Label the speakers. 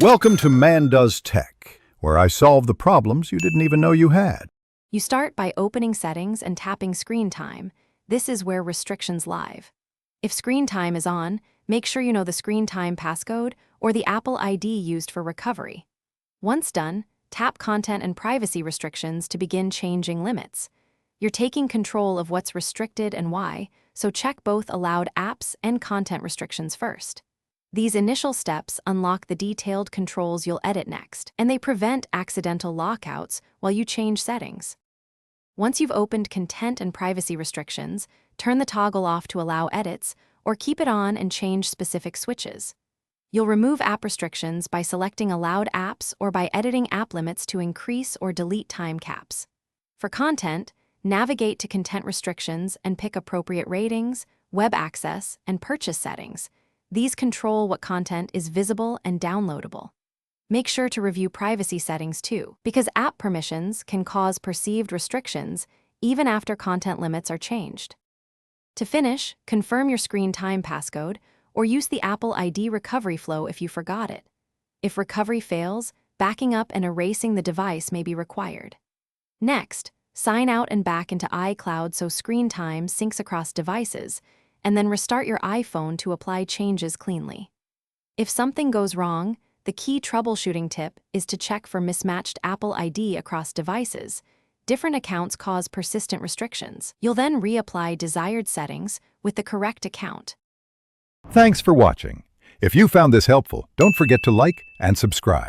Speaker 1: Welcome to Man Does Tech, where I solve the problems you didn't even know you had.
Speaker 2: You start by opening Settings and tapping Screen Time. This is where restrictions live. If Screen Time is on, make sure you know the Screen Time passcode or the Apple ID used for recovery. Once done, tap Content and Privacy Restrictions to begin changing limits. You're taking control of what's restricted and why, so check both allowed apps and content restrictions first. These initial steps unlock the detailed controls you'll edit next, and they prevent accidental lockouts while you change settings. Once you've opened Content and Privacy Restrictions, turn the toggle off to allow edits, or keep it on and change specific switches. You'll remove app restrictions by selecting allowed apps or by editing app limits to increase or delete time caps. For content, navigate to Content Restrictions and pick appropriate ratings, web access, and purchase settings. These control what content is visible and downloadable. Make sure to review privacy settings too, because app permissions can cause perceived restrictions even after content limits are changed. To finish, confirm your Screen Time passcode or use the Apple ID recovery flow if you forgot it. If recovery fails, backing up and erasing the device may be required. Next, sign out and back into iCloud so Screen Time syncs across devices, and then restart your iPhone to apply changes cleanly. If something goes wrong, the key troubleshooting tip is to check for mismatched Apple ID across devices. Different accounts cause persistent restrictions. You'll then reapply desired settings with the correct account.
Speaker 1: Thanks for watching. If you found this helpful, don't forget to like and subscribe.